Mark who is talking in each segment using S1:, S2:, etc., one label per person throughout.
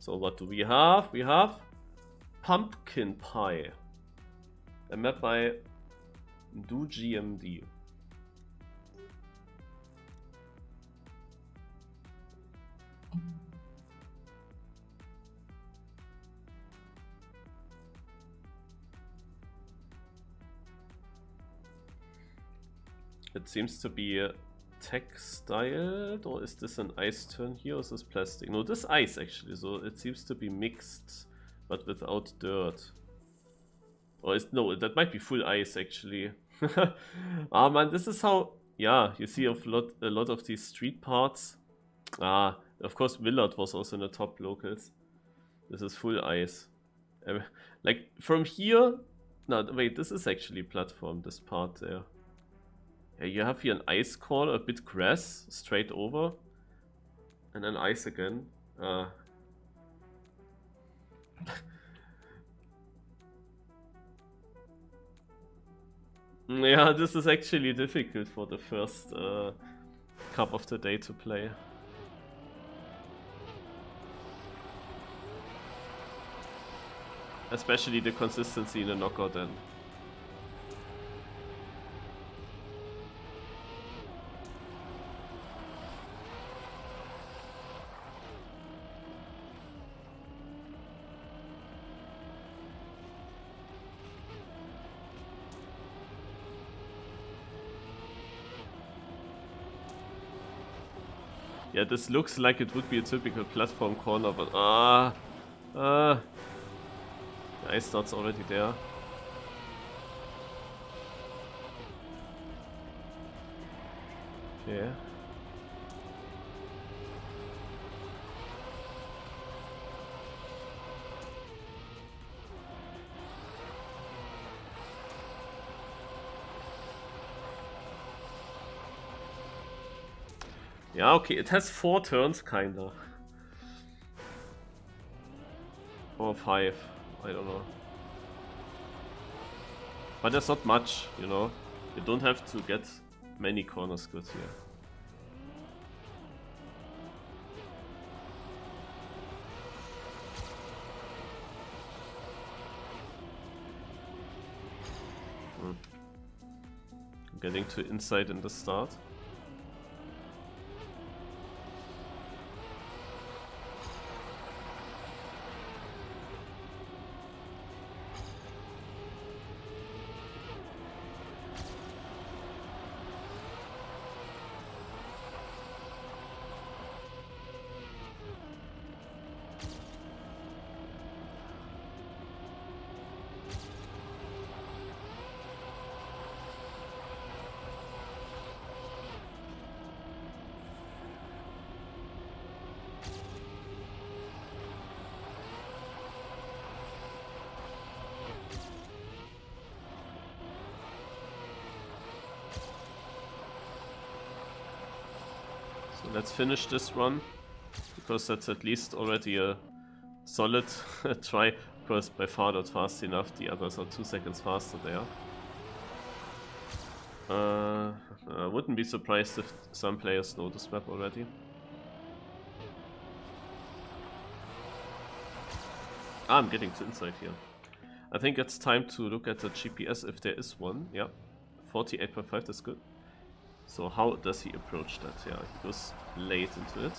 S1: So what do we have? We have Pumpkin Pie. A map by DoGMD. It seems to be textiled, or is this an ice turn here, or is this plastic? No, this ice actually, so it seems to be mixed, but without dirt. Or is, no, that might be full ice actually. Ah man, this is how, yeah, you see a lot of these street parts. Ah, of course Willard was also in the top locals. This is full ice. Like from here, no wait, this is actually platform, this part there. Yeah, you have here an ice core, a bit grass, straight over. And then ice again. Yeah, this is actually difficult for the first cup of the day to play. Especially the consistency in the knockout end. Yeah, this looks like it would be a typical platform corner, but the ice start's already there. Okay. Yeah, okay, it has 4 turns, kinda. Or 5, I don't know. But there's not much, you know. You don't have to get many corners good here. Getting to inside in the start. Let's finish this run, because that's at least already a solid try. Of course, by far not fast enough, the others are 2 seconds faster there. I wouldn't be surprised if some players know this map already. I'm getting to inside here. I think it's time to look at the GPS if there is one. Yeah, 48.5 is good. So how does he approach that? Yeah, he goes late into it.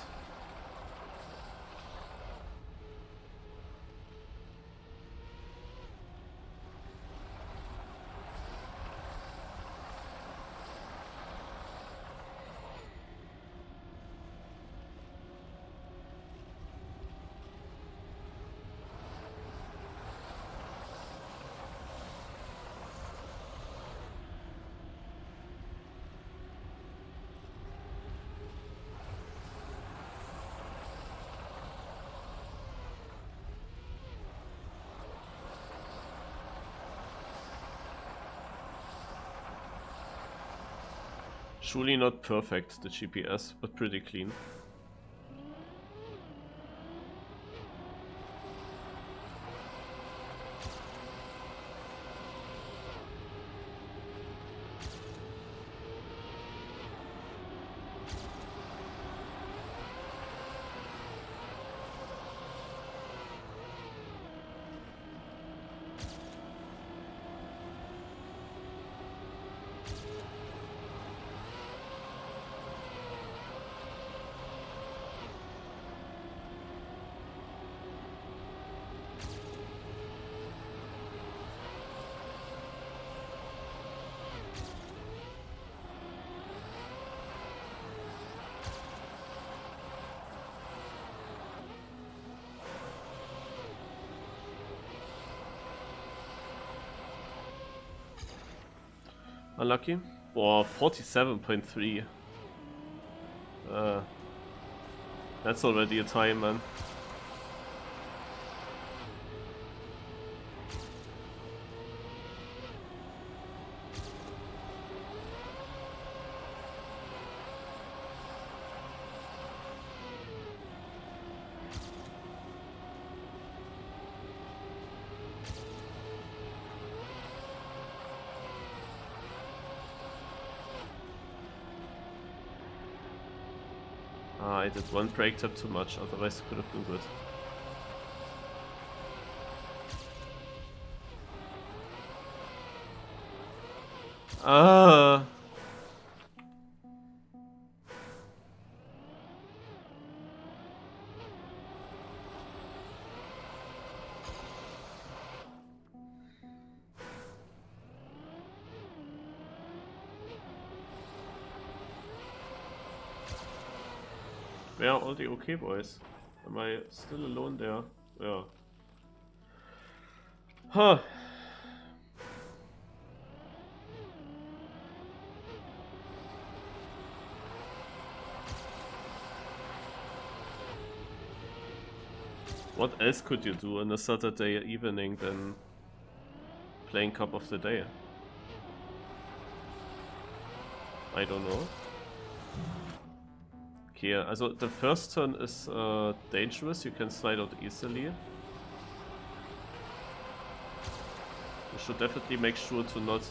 S1: Surely not perfect, the GPS, but pretty clean. Unlucky. Or 47.3. That's already a time, man. I did one break tap too much, otherwise it could have been good. Where are all the okay boys? Am I still alone there? Yeah. Huh. What else could you do on a Saturday evening than playing Cup of the Day? I don't know. Okay, also the first turn is dangerous, you can slide out easily. You should definitely make sure to not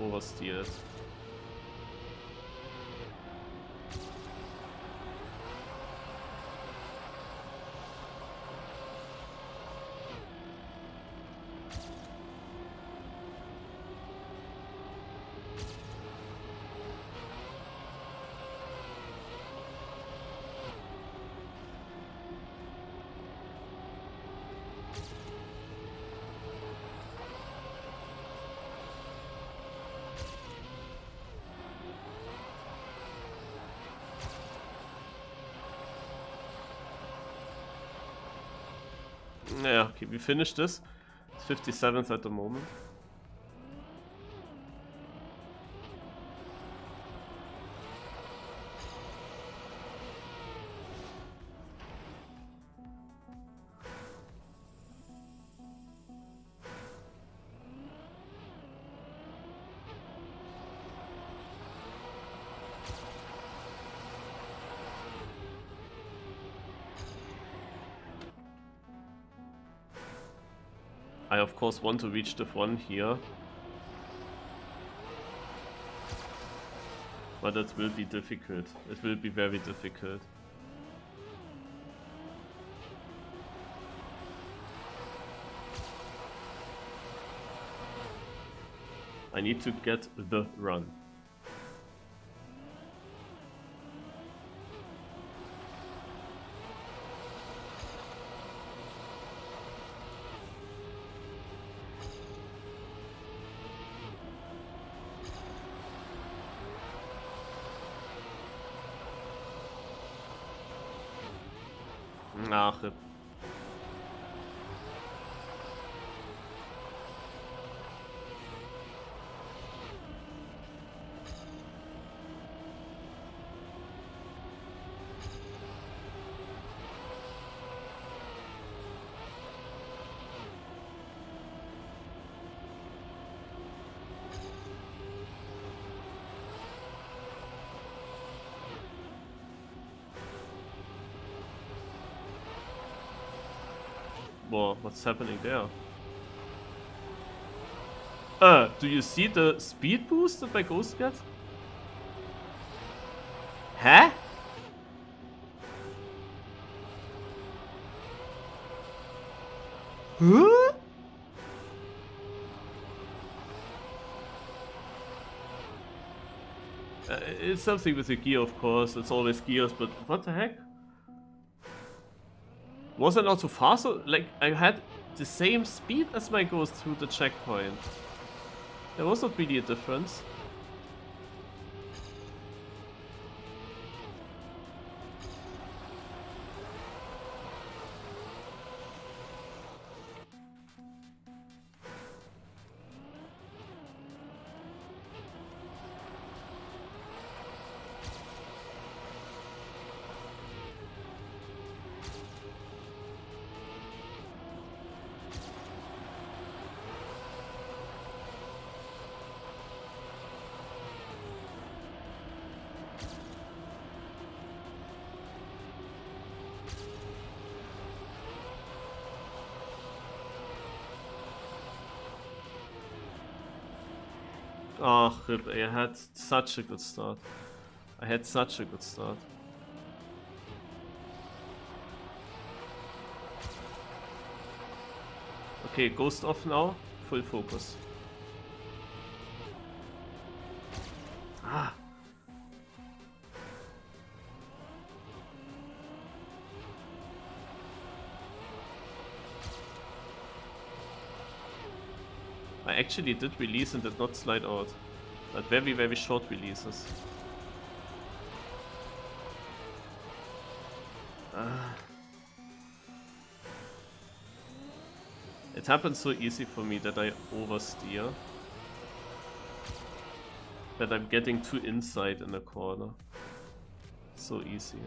S1: oversteer it. Yeah, okay, we finished this. It's 57th at the moment. I of course want to reach the one here. But it will be difficult. It will be very difficult. I need to get the run. Ach. Whoa, what's happening there? Do you see the speed boost that my ghost gets? Huh? Huh? It's something with the gear, of course. It's always gears, but what the heck? Was I not too fast? Like, I had the same speed as my ghost through the checkpoint. There was not really a difference. Oh, rip, I had such a good start. I had such a good start. Okay, ghost off now. Full focus. Ah! I actually did release and did not slide out. But very, very short releases. It happens so easy for me that I oversteer. That I'm getting too inside in the corner. So easy.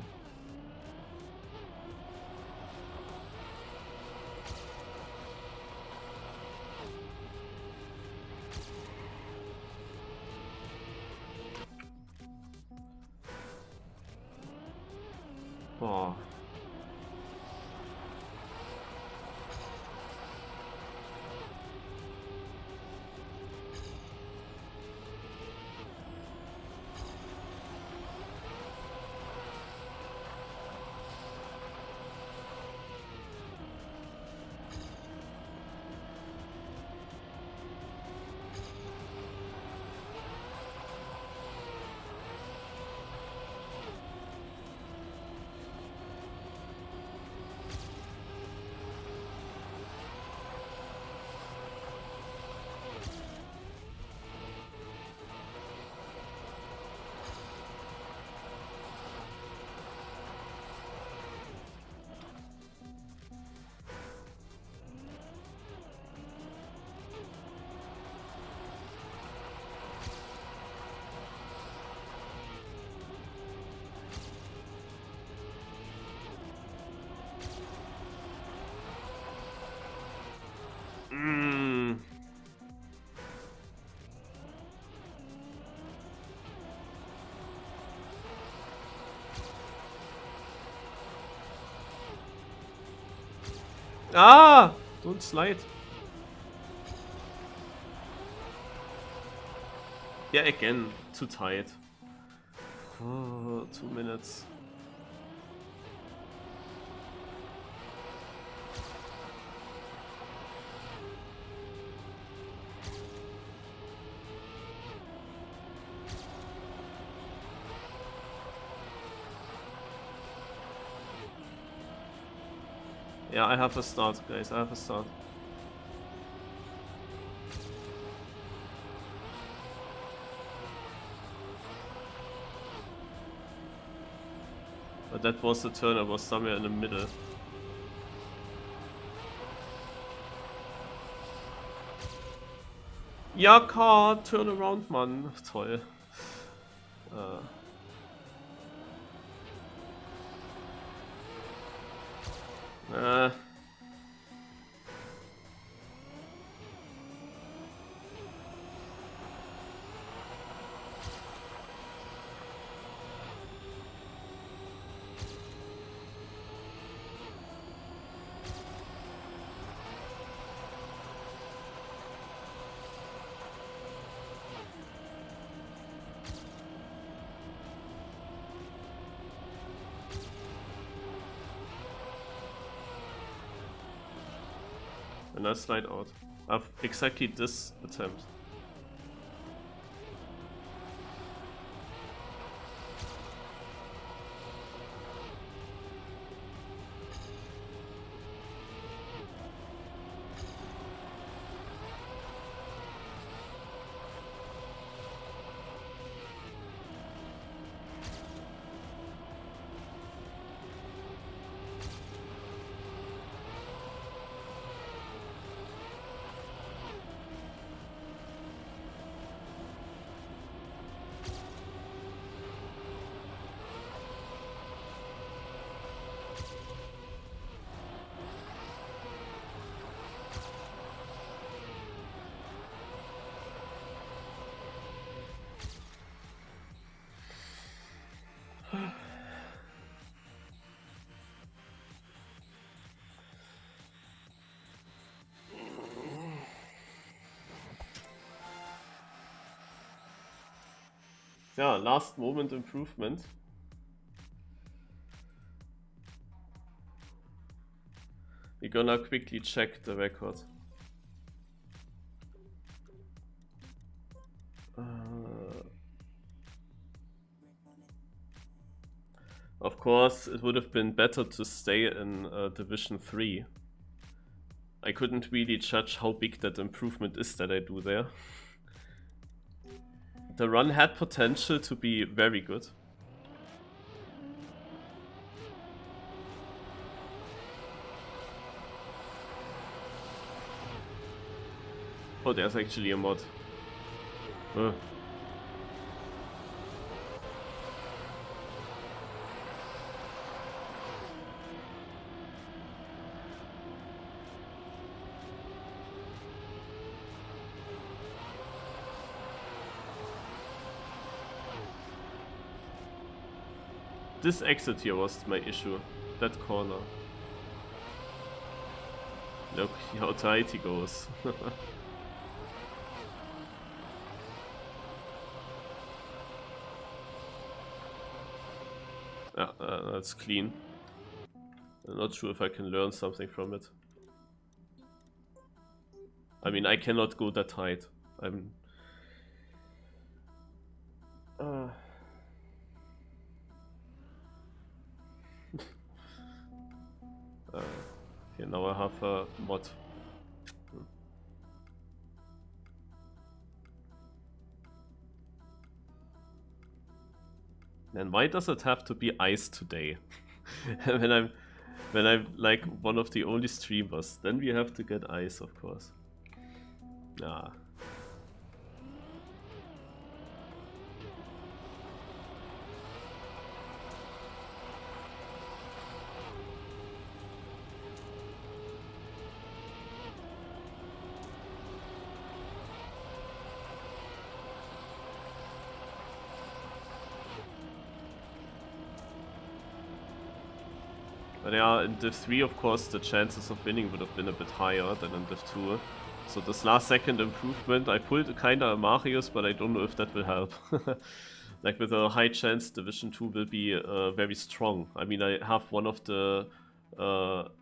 S1: Oh. Ah! Don't slide. Yeah, again, too tight. Oh, 2 minutes. Yeah, I have a start, guys. I have a start. But that was the turn. I was somewhere in the middle. Ja, car, turn around, Mann. Toll. And I slide out. I have exactly this attempt. yeah, last moment improvement. We're gonna quickly check the record. Of course, it would have been better to stay in Division 3. I couldn't really judge how big that improvement is that I do there. The run had potential to be very good. Oh, there's actually a mod. This exit here was my issue. That corner. Look how tight he goes. Yeah, that's clean. I'm not sure if I can learn something from it. I mean, I cannot go that height. I'm... Okay, now I have a mod. And why does it have to be ice today? when I'm like one of the only streamers, then we have to get ice, of course. Ah. But yeah, in Div 3, of course, the chances of winning would have been a bit higher than in Div 2. So this last second improvement, I pulled kinda a Marius, but I don't know if that will help. Like with a high chance, Division 2 will be very strong. I mean, I have one of the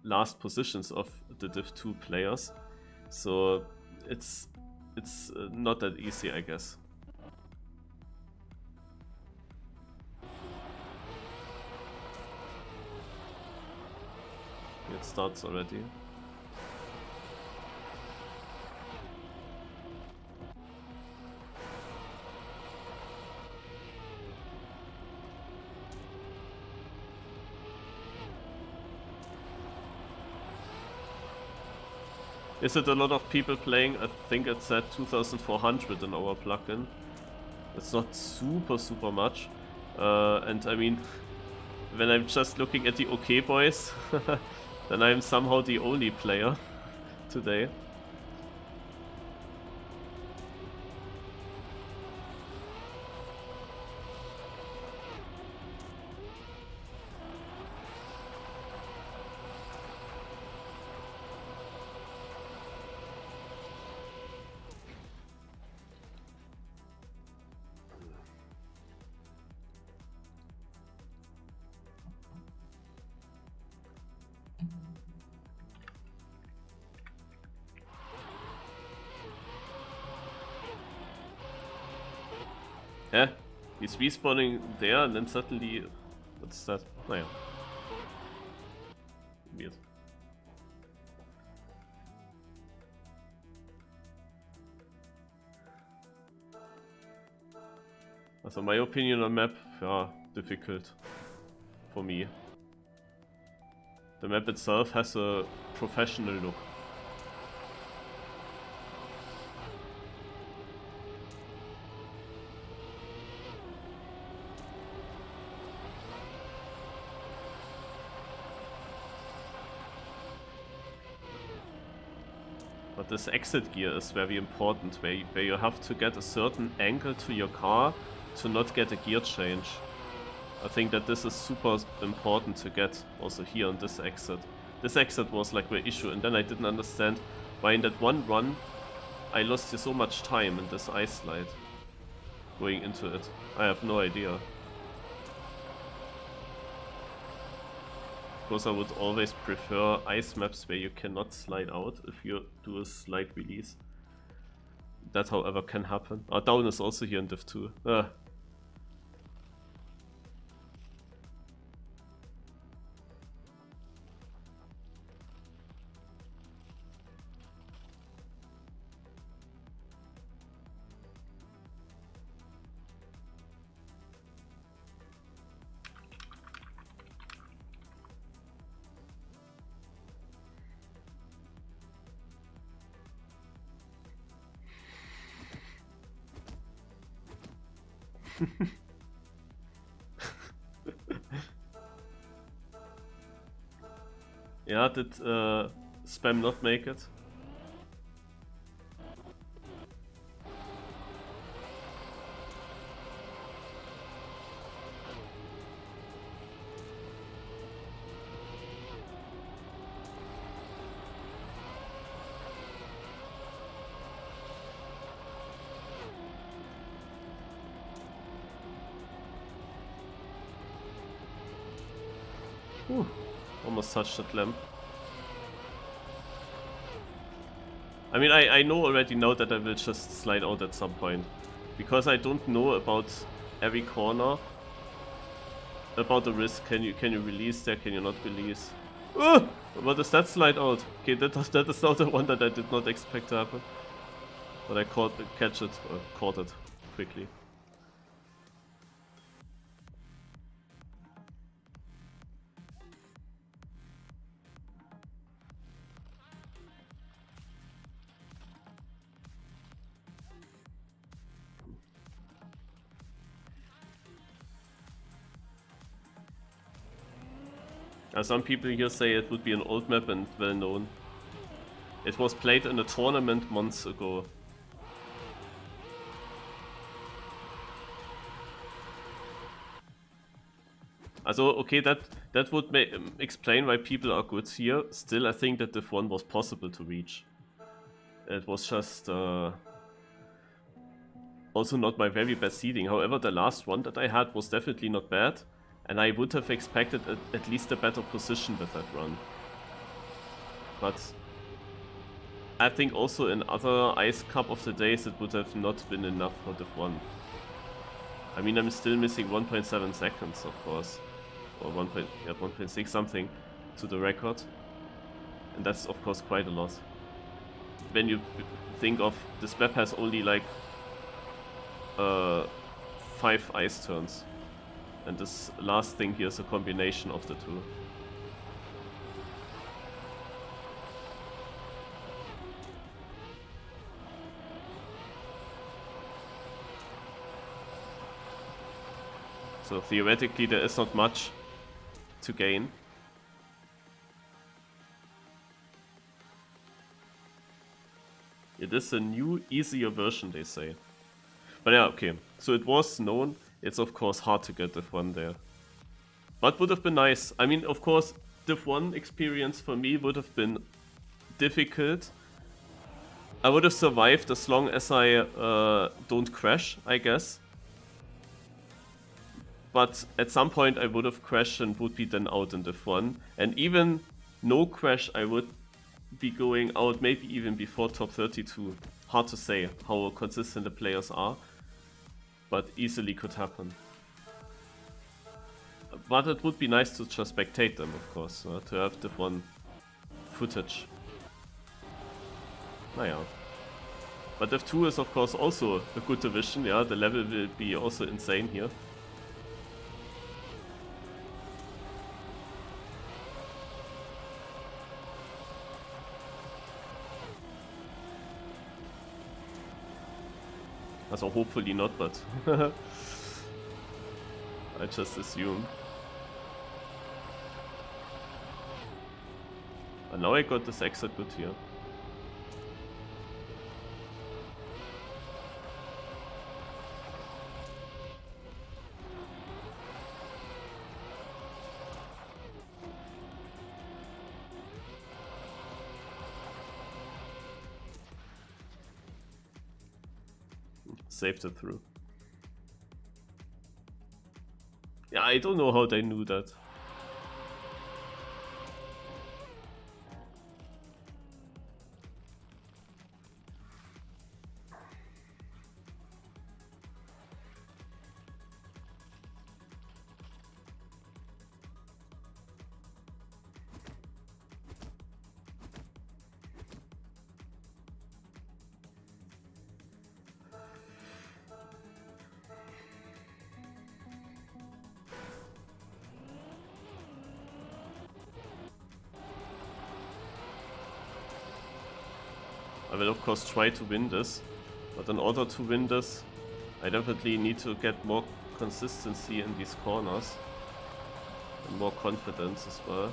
S1: last positions of the Div 2 players. So it's not that easy, I guess. It starts already. Is it a lot of people playing? I think it's at 2400 in our plugin. It's not super much. And I mean, when I'm just looking at the OK boys, then I'm somehow the only player today. Yeah, he's respawning there and then suddenly... What's that? Naja. Weird. Also my opinion on map, yeah, difficult for me. The map itself has a professional look. But this exit gear is very important, where you have to get a certain angle to your car to not get a gear change. I think that this is super important to get also here on this exit. This exit was like my issue, and then I didn't understand why in that one run I lost so much time in this ice slide. going into it. I have no idea. Of course, I would always prefer ice maps where you cannot slide out if you do a slide release. That, however, can happen. Down is also here in Div 2. Yeah, did Spam not make it? Whew. Almost touched that lamp. I mean, I know already now that I will just slide out at some point. Because I don't know about every corner. About the risk. Can you release there? Can you not release? What does that slide out? Okay, that is now the one that I did not expect to happen. But I caught it quickly. Some people here say it would be an old map and well known. It was played in a tournament months ago. Also, okay, that would explain why people are good here. Still, I think that Div 1 was possible to reach. It was just also not my very best seeding. However, the last one that I had was definitely not bad. And I would have expected at least a better position with that run. But I think also in other Ice Cup of the days it would have not been enough for Div 1. I mean, I'm still missing 1.7 seconds, of course. Or 1.6 something to the record. And that's of course quite a lot. When you think of this map has only like 5 ice turns. And this last thing here is a combination of the two. So theoretically there is not much to gain. It is a new, easier version, they say. But yeah, okay. So it was known. It's of course hard to get Div 1 there. But would have been nice. I mean, of course, Div 1 experience for me would have been difficult. I would have survived as long as I don't crash, I guess. But at some point I would have crashed and would be then out in Div 1. And even no crash, I would be going out maybe even before top 32. Hard to say how consistent the players are. But easily could happen. But it would be nice to just spectate them, of course, to have Div 1 footage. Naja. But Div 2 is of course also a good division, yeah, the level will be also insane here. Also hopefully not, but I just assume. And now I got this exit good here. Saved it through. I don't know how they knew that. I will of course try to win this, but in order to win this, I definitely need to get more consistency in these corners and more confidence as well.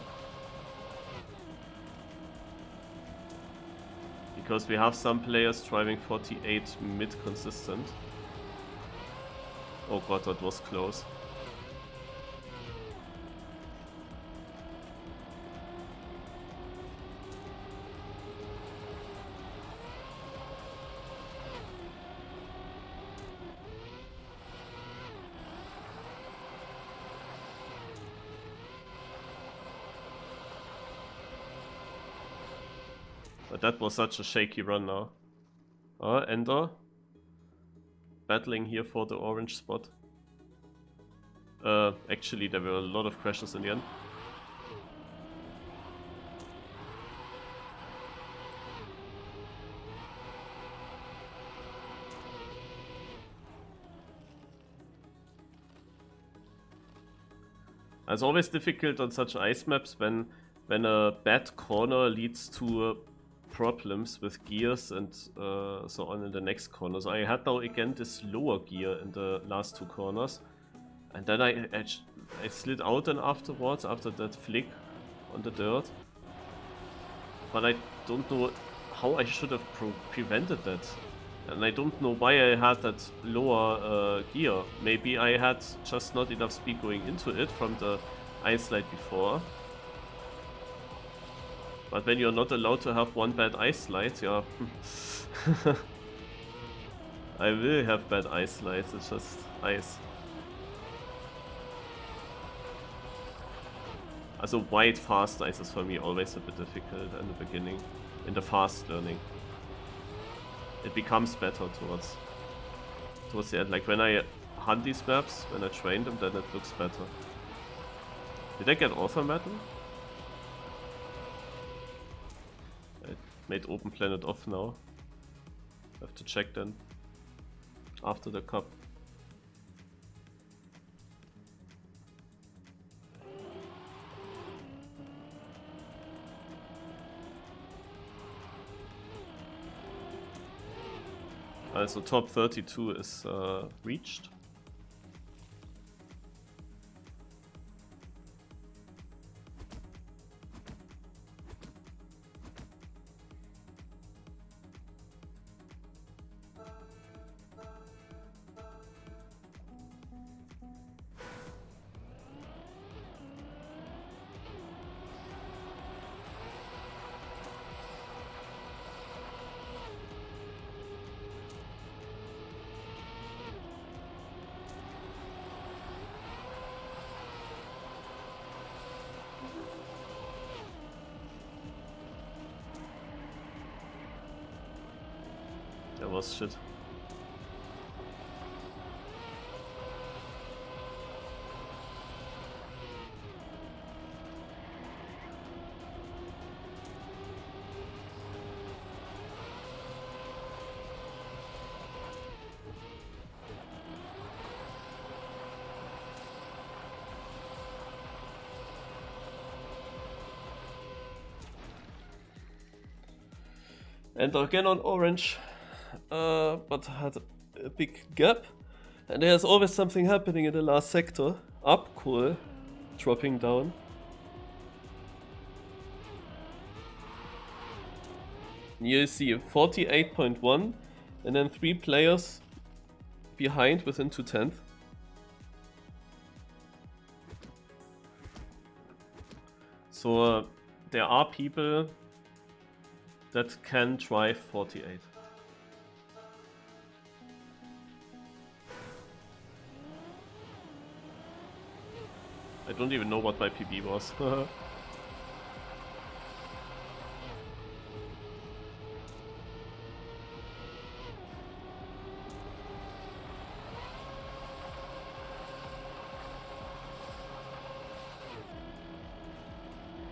S1: Because we have some players driving 48 mid consistent. Oh god, that was close. But that was such a shaky run now. Ender. Battling here for the orange spot. Actually there were a lot of crashes in the end. It's always difficult on such ice maps when a bad corner leads to problems with gears and so on in the next corner. So I had now again this lower gear in the last two corners, and then I slid out and afterwards after that flick on the dirt. But I don't know how I should have prevented that, and I don't know why I had that lower gear. Maybe I had just not enough speed going into it from the ice slide before. But when you're not allowed to have one bad ice slide, yeah. I will have bad ice slides, it's just ice. Also wide fast ice is for me always a bit difficult in the beginning, in the fast learning. It becomes better towards the end. Like when I hunt these maps, when I train them, then it looks better. Did I get author metal? Made Open Planet off now. Have to check then. After the cup. Also top 32 is reached. That was shit. And again on orange, but had a big gap. And there's always something happening in the last sector. Up, cool. Dropping down. You see 48.1 and then 3 players behind within 2/10. So there are people that can drive 48. don't even know what my PB was.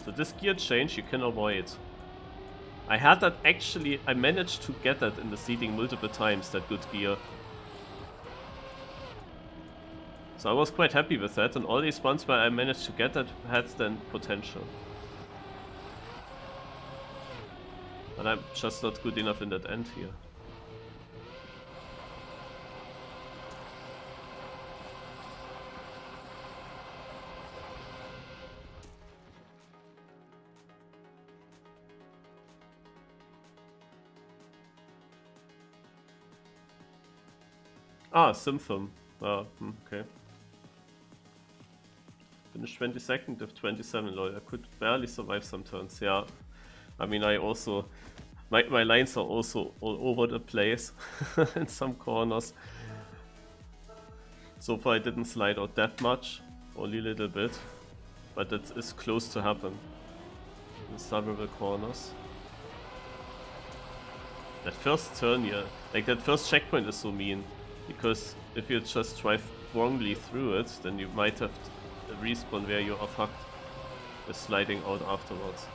S1: So this gear change you can avoid. I had that actually, I managed to get that in the seeding multiple times, that good gear. So I was quite happy with that, and all these ones where I managed to get that had then potential. But I'm just not good enough in that end here. Ah, Symphom. Okay. Finished 22nd of 27, lol. I could barely survive some turns, yeah. I mean, I also... My lines are also all over the place in some corners. So far I didn't slide out that much, only a little bit. But it is close to happen in several corners. That first turn here, like that first checkpoint is so mean. Because if you just drive wrongly through it, then you might have a respawn where you are fucked with sliding out afterwards.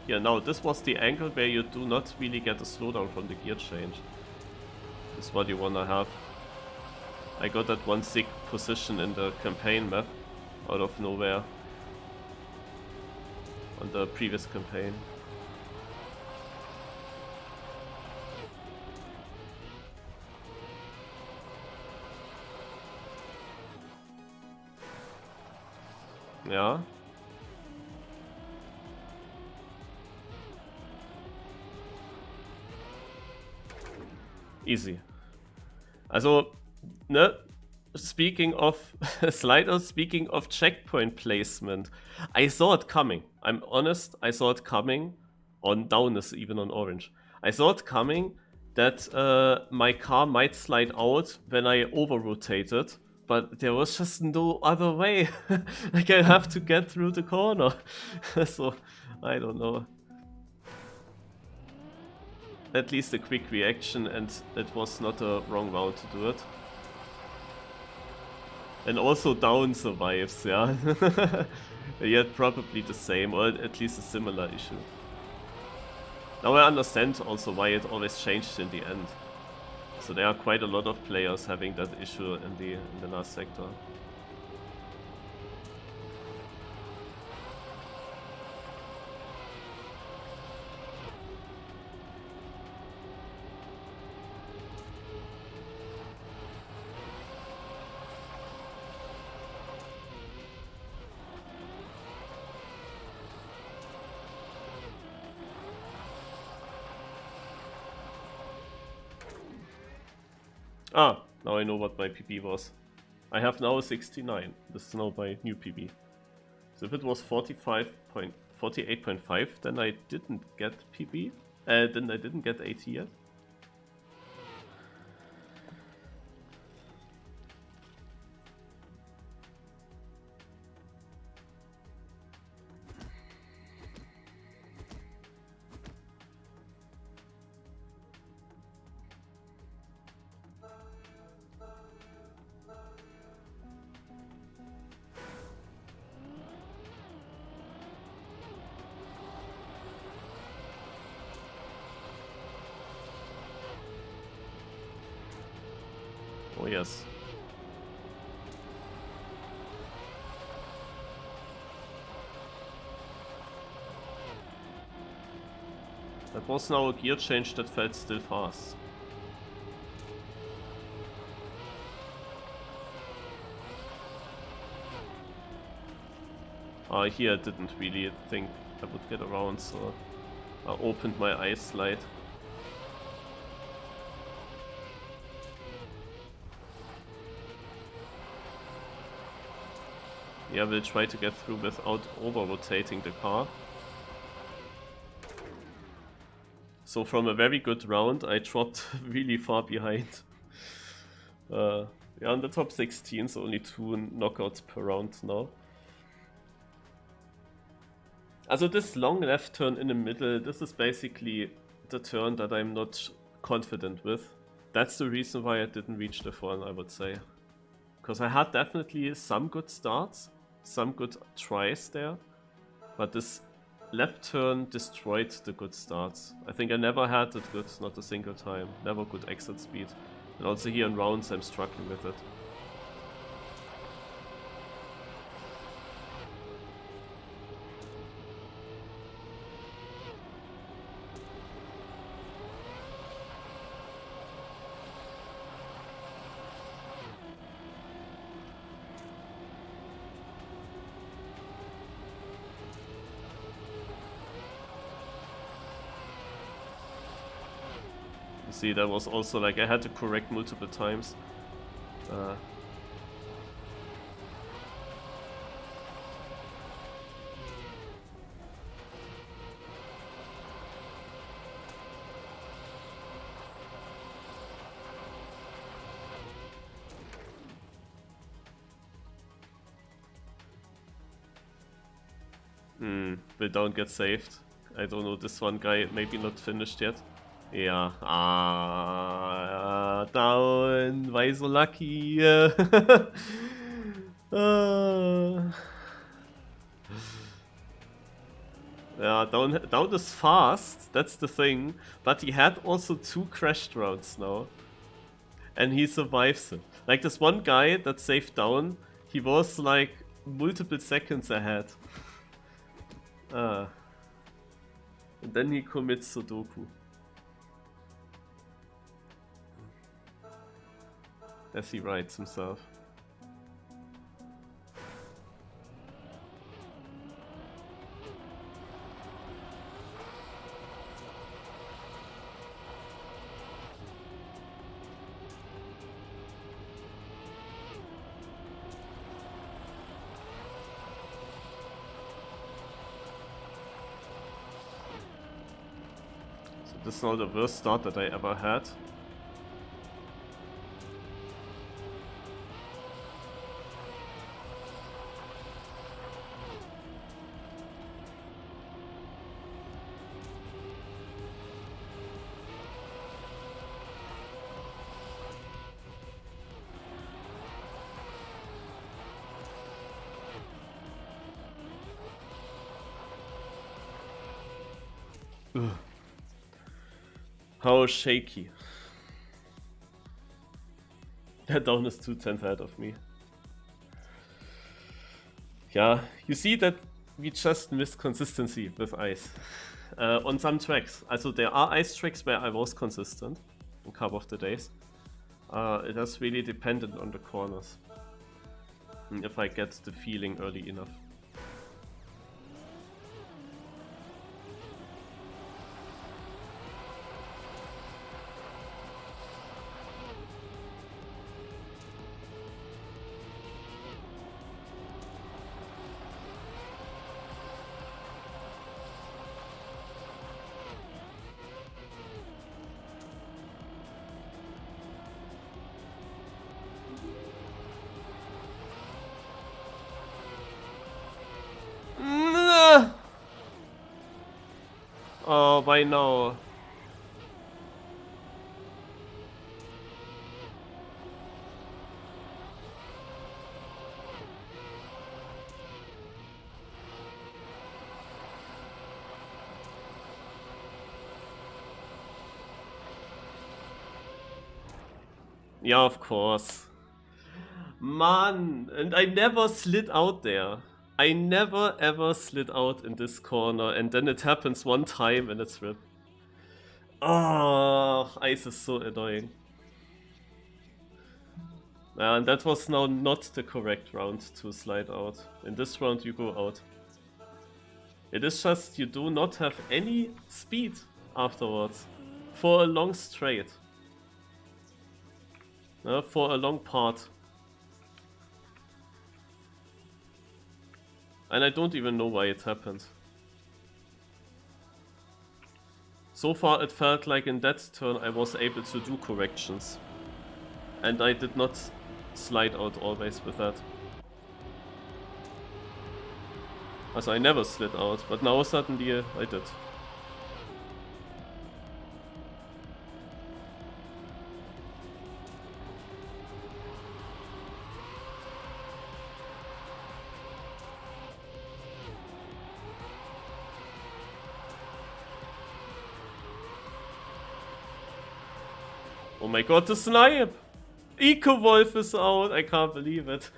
S1: Yeah, now this was the angle where you do not really get a slowdown from the gear change. This is what you wanna have. I got that one sick position in the campaign map out of nowhere on the previous campaign. Ja. Easy. Also, ne? Speaking of sliders, speaking of checkpoint placement, I saw it coming. I'm honest, I saw it coming. On down is even on orange. I saw it coming that my car might slide out when I over-rotated. But there was just no other way. Like, I have to get through the corner. So, I don't know. At least a quick reaction, and it was not a wrong route to do it. And also down survives, yeah. Yet probably the same, or at least a similar issue. Now I understand also why it always changed in the end. So there are quite a lot of players having that issue in the last sector. Ah, now I know what my PB was. I have now a 69. This is now my new PB. So if it was 48.5, then I didn't get PB. Then I didn't get AT yet. Oh yes. That was now a gear change that felt still fast. Here I didn't really think I would get around, so I opened my ice slide. Yeah, we'll try to get through without over-rotating the car. So from a very good round, I dropped really far behind. Yeah, on the top 16, so only 2 knockouts per round now. Also this long left turn in the middle, this is basically the turn that I'm not confident with. That's the reason why I didn't reach the phone, I would say. Because I had definitely some good starts, some good tries there, but this left turn destroyed the good starts. I think I never had it good, not a single time. Never good exit speed. And also here in rounds I'm struggling with it. See, that was also like I had to correct multiple times. Will down get saved. I don't know, this one guy maybe not finished yet. Yeah. Down. Why so lucky? Yeah, down is fast, that's the thing. But he had also 2 crashed rounds now. And he survives it. Like this one guy that saved down, he was like multiple seconds ahead. And then he commits Sudoku. As he writes himself. So this is now the worst start that I ever had. Ugh. How shaky. That down is 2/10 ahead of me. Yeah, you see that we just missed consistency with ice. On some tracks. Also there are ice tracks where I was consistent a couple of the days. It has really depended on the corners. And if I get the feeling early enough. Oh, why now? Yeah, of course. Man, and I never slid out there. I never ever slid out in this corner, and then it happens one time and it's rip. Oh, ice is so annoying. And that was now not the correct round to slide out. In this round you go out. It is just you do not have any speed afterwards. For a long straight. For a long part. And I don't even know why it happened. So far it felt like in that turn I was able to do corrections. And I did not slide out always with that. Also I never slid out, but now suddenly I did. Oh my god, the snipe! Eco-Wolf is out, I can't believe it.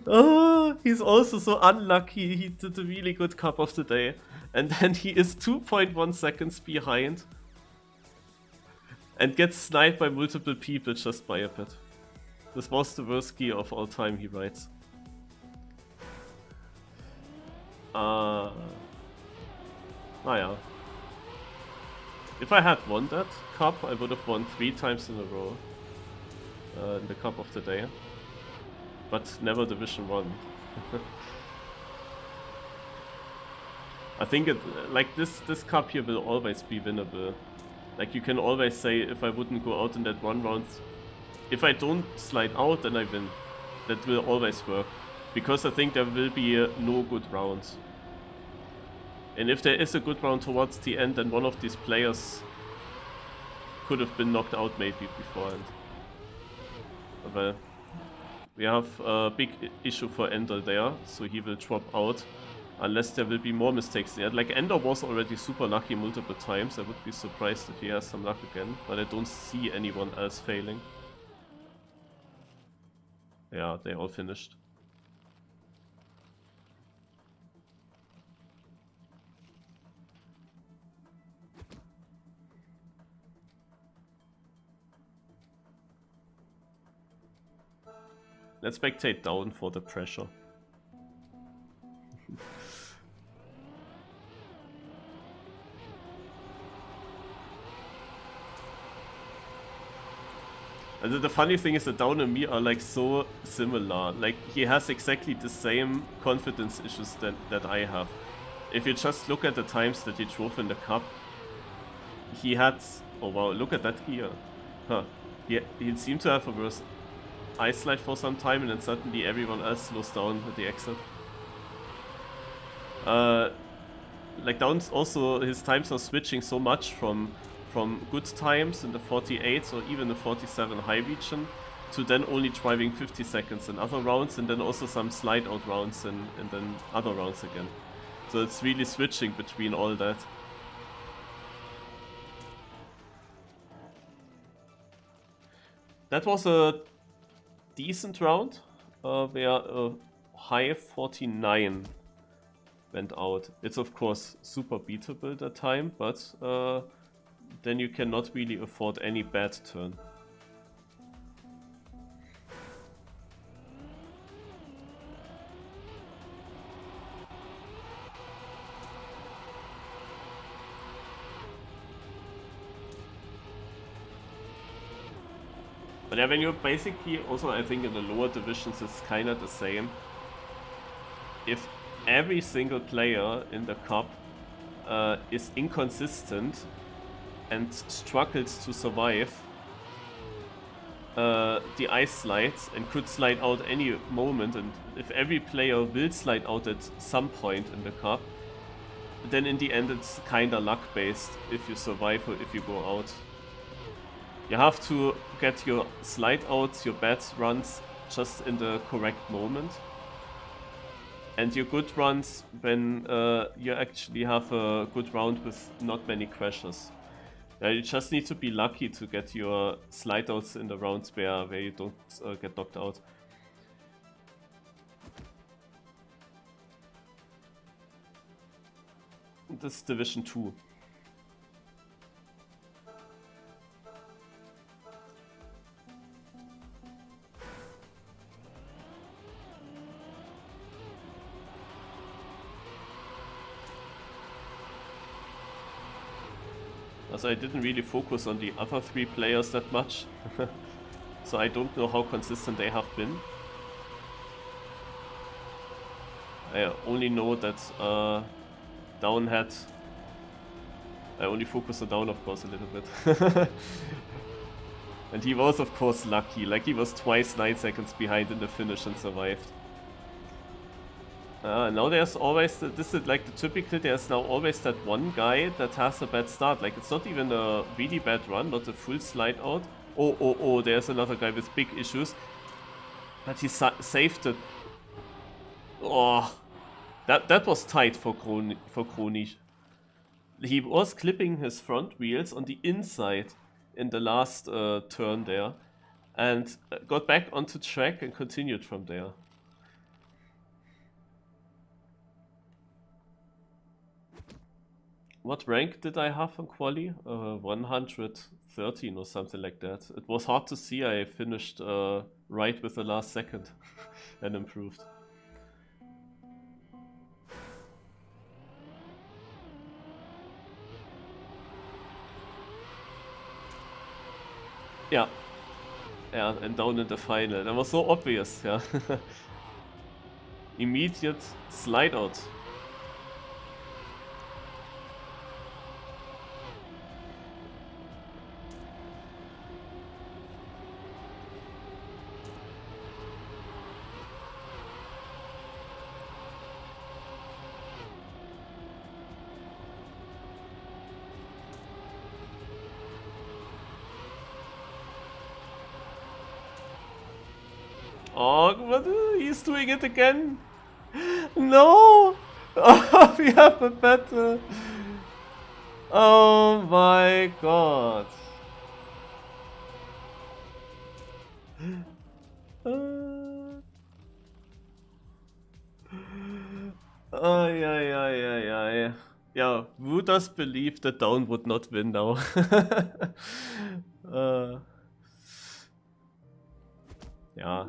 S1: Oh, he's also so unlucky, he did a really good cup of the day. And then he is 2.1 seconds behind. And gets sniped by multiple people just by a bit. This was the worst ski of all time, he writes. Naja. If I had won that cup, I would have won 3 times in a row. In the cup of the day. But never Division 1. I think it, like this cup here will always be winnable. Like you can always say, if I wouldn't go out in that 1 round, if I don't slide out, then I win. That will always work. Because I think there will be no good rounds. And if there is a good round towards the end, then one of these players could have been knocked out maybe beforehand. Well, we have a big issue for Ender there, so he will drop out. Unless there will be more mistakes there. Like Ender was already super lucky multiple times, I would be surprised if he has some luck again. But I don't see anyone else failing. Yeah, they all finished. Let's spectate down for the pressure. And the funny thing is that Down and me are like so similar. Like he has exactly the same confidence issues that I have. If you just look at the times that he drove in the cup, he had, oh wow, look at that gear. Huh. He seemed to have a worse ice slide for some time, and then suddenly everyone else slows down at the exit. Like Down's also, his times are switching so much from good times in the 48 or even the 47 high region to then only driving 50 seconds in other rounds, and then also some slide out rounds and then other rounds again. So it's really switching between all that. That was a decent round, where a high 49 went out. It's of course super beatable that time, but then you cannot really afford any bad turn. But yeah, when you're basically, also I think in the lower divisions it's kinda the same. If every single player in the cup is inconsistent and struggles to survive the ice slides and could slide out any moment, and if every player will slide out at some point in the cup, then in the end it's kinda luck based if you survive or if you go out. You have to get your slide outs, your bad runs just in the correct moment. And your good runs when you actually have a good round with not many crashes. You just need to be lucky to get your slide outs in the rounds where you don't get knocked out. This is Division 2. Also I didn't really focus on the other 3 players that much, so I don't know how consistent they have been. I only know that Down had... I only focus on Down of course a little bit. And he was of course lucky, like he was twice 9 seconds behind in the finish and survived. Now there's always, this is like the typical, there's now always that one guy that has a bad start. Like it's not even a really bad run, not a full slide out. Oh, there's another guy with big issues. But he saved it. Oh, that was tight for Kroni. He was clipping his front wheels on the inside in the last turn there. And got back onto track and continued from there. What rank did I have on quali? 113 or something like that. It was hard to see. I finished right with the last second and improved. Yeah. Yeah, and down in the final. That was so obvious, yeah. Immediate slide out. Oh, he's doing it again. No! Oh, we have a battle. Oh my god. Yeah, who does believe that Down would not win now? Yeah.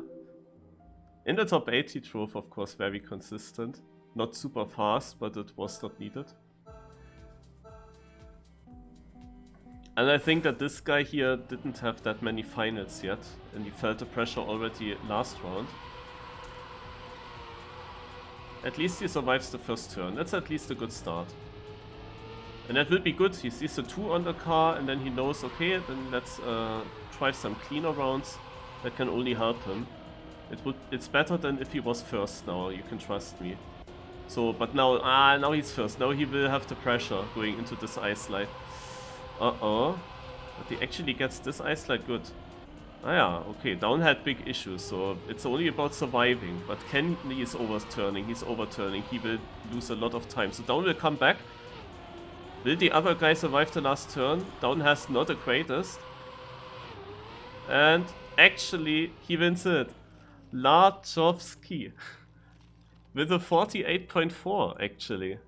S1: In the top 8 he drove, of course, very consistent. Not super fast, but it was not needed. And I think that this guy here didn't have that many finals yet, and he felt the pressure already last round. At least he survives the first turn. That's at least a good start. And that will be good. He sees the 2 on the car, and then he knows, okay, then let's try some cleaner rounds. That can only help him. It's better than if he was first now, you can trust me. So, but now he's first. Now he will have the pressure going into this ice slide. But he actually gets this ice slide good. Yeah, okay, Down had big issues, so it's only about surviving. But Kenny is overturning, he will lose a lot of time. So Down will come back. Will the other guy survive the last turn? Down has not the greatest. And actually, he wins it. Larchowski. With a 48.4, actually.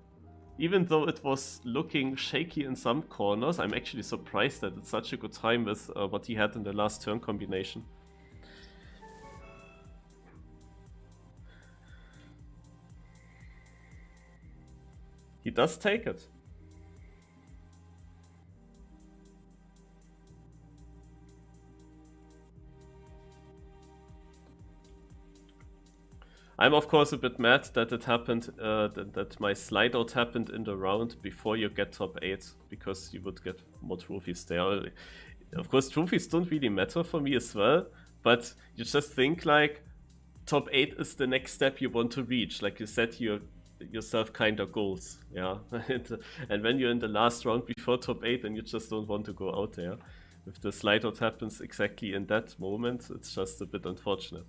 S1: Even though it was looking shaky in some corners, I'm actually surprised that it's such a good time with what he had in the last turn combination. He does take it. I'm of course a bit mad that it happened, that my slide out happened in the round before you get top 8, because you would get more trophies there. Of course, trophies don't really matter for me as well, but you just think like top 8 is the next step you want to reach, like you set yourself kind of goals, yeah. And when you're in the last round before top 8 and you just don't want to go out there, if the slide out happens exactly in that moment, it's just a bit unfortunate.